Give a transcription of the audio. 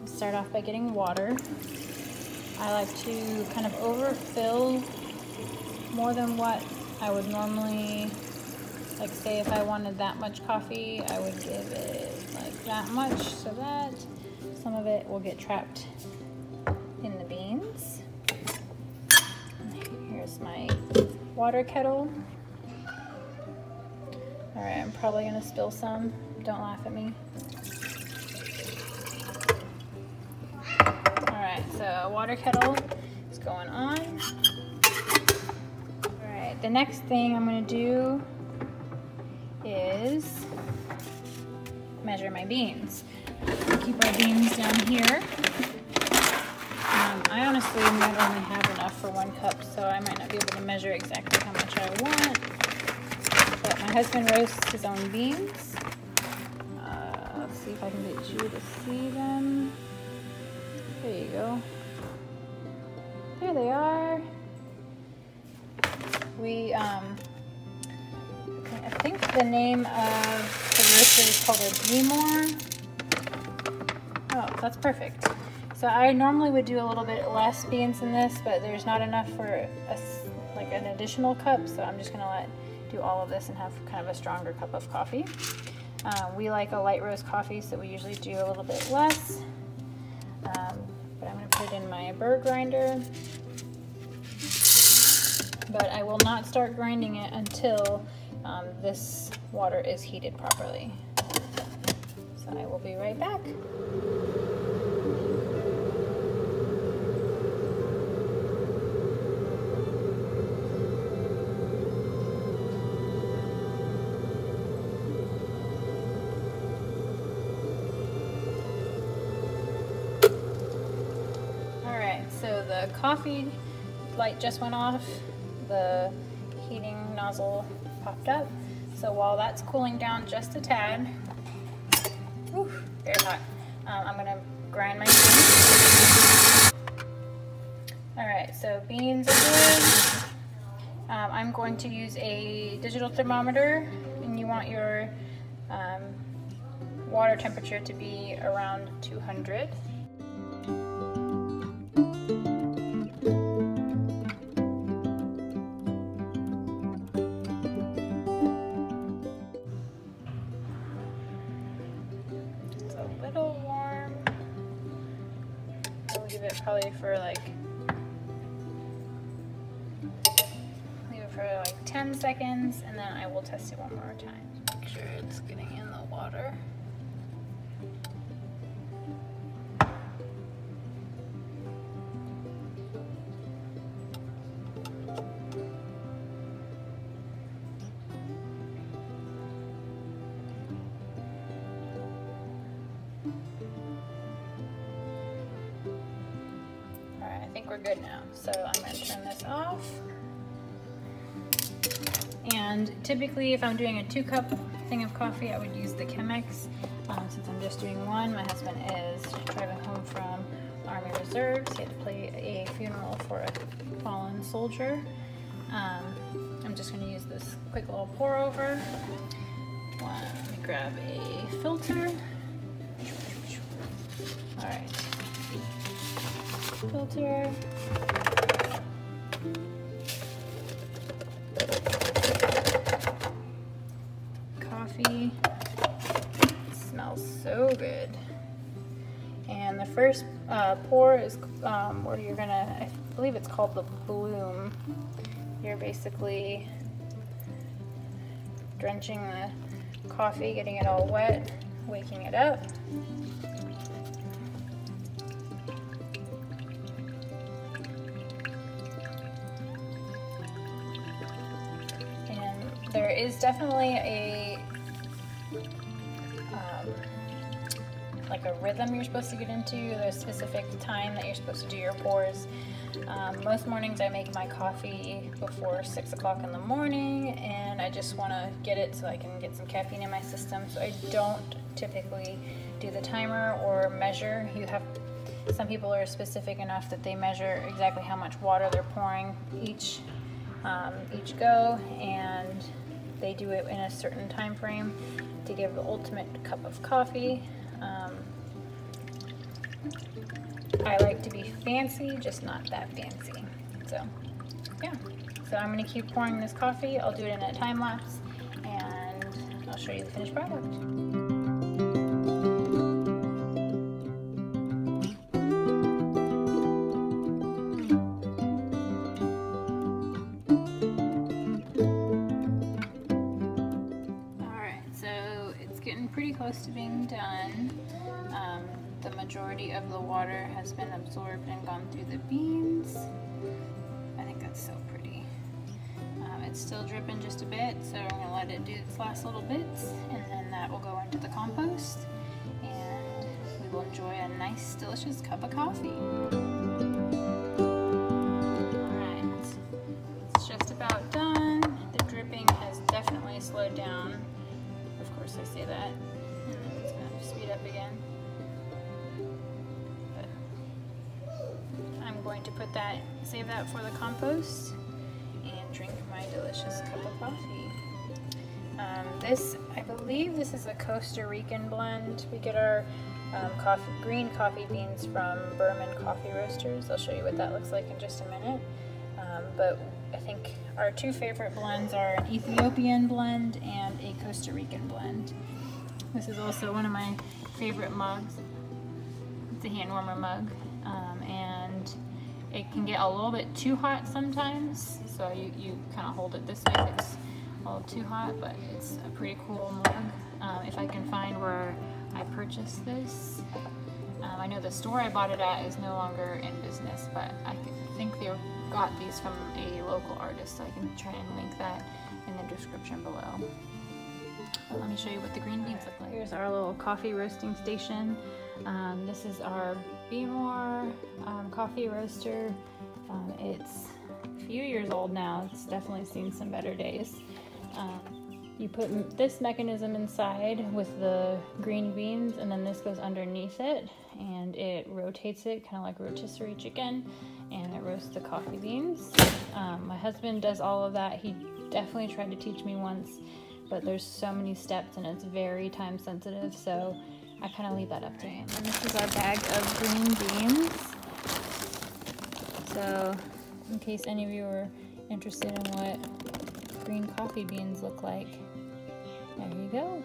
Start off by getting water. I like to kind of overfill more than what I would normally, like say if I wanted that much coffee, I would give it like that much so that some of it will get trapped in the beans. Here's my water kettle. All right, I'm probably gonna spill some. Don't laugh at me. So water kettle is going on. All right, the next thing I'm going to do is measure my beans. Keep our beans down here. I honestly might only have enough for 1 cup, so I might not be able to measure exactly how much I want. But my husband roasts his own beans. Let's see if I can get you to see them. There you go. There they are. We, I think the name of the roaster is called a Beemore. Oh, that's perfect. So I normally would do a little bit less beans than this, but there's not enough for like an additional cup, so I'm just gonna do all of this and have kind of a stronger cup of coffee. We like a light roast coffee, so we usually do a little bit less. But I'm going to put it in my burr grinder. But I will not start grinding it until this water is heated properly. So I will be right back. So the coffee light just went off, the heating nozzle popped up. So while that's cooling down just a tad, whew, very hot, I'm gonna grind my beans. All right, so beans are good. I'm going to use a digital thermometer, and you want your water temperature to be around 200. Give it probably for like, leave it for like 10 seconds, and then I will test it one more time. Make sure it's getting in the water. I think we're good now. So I'm going to turn this off. And typically if I'm doing a 2-cup thing of coffee, I would use the Chemex. Since I'm just doing 1, my husband is driving home from Army Reserves. He had to play a funeral for a fallen soldier. I'm just going to use this quick little pour over. Let me grab a filter. All right. Filter. Coffee. It smells so good. And the first pour is where you're gonna, I believe it's called the bloom. You're basically drenching the coffee, getting it all wet, waking it up. There is definitely a like a rhythm you're supposed to get into. There's a specific time that you're supposed to do your pours. Most mornings I make my coffee before 6 o'clock in the morning, and I just want to get it so I can get some caffeine in my system. So I don't typically do the timer or measure. Some people are specific enough that they measure exactly how much water they're pouring each go, and they do it in a certain time frame to give the ultimate cup of coffee. I like to be fancy, just not that fancy. So yeah, so I'm gonna keep pouring this coffee. I'll do it in a time lapse and I'll show you the finished product. Pretty close to being done. The majority of the water has been absorbed and gone through the beans. I think that's so pretty. It's still dripping just a bit, so I'm going to let it do its last little bits, and then that will go into the compost, and we will enjoy a nice, delicious cup of coffee. Alright, it's just about done. The dripping has definitely slowed down. Of course I say that, and then it's going to speed up again. But I'm going to put that, save that for the compost, and drink my delicious cup of coffee. I believe this is a Costa Rican blend. We get our green coffee beans from Berman Coffee Roasters. I'll show you what that looks like in just a minute. But I think our two favorite blends are an Ethiopian blend and a Costa Rican blend. This is also one of my favorite mugs. It's a hand warmer mug, and it can get a little bit too hot sometimes, so you kind of hold it this way if it's a little too hot, but it's a pretty cool mug. If I can find where I purchased this. I know the store I bought it at is no longer in business, but I think they got these from a local artist, so I can try and link that in the description below. But let me show you what the green beans look like. Here's our little coffee roasting station. This is our Beemore coffee roaster. It's a few years old now. It's definitely seen some better days. You put this mechanism inside with the green beans, and then this goes underneath it, and it rotates it kind of like rotisserie chicken, and it roasts the coffee beans. My husband does all of that. He definitely tried to teach me once, but there's so many steps and it's very time sensitive, so I kind of leave that up to him. And this is our bag of green beans. So in case any of you are interested in what green coffee beans look like, there you go.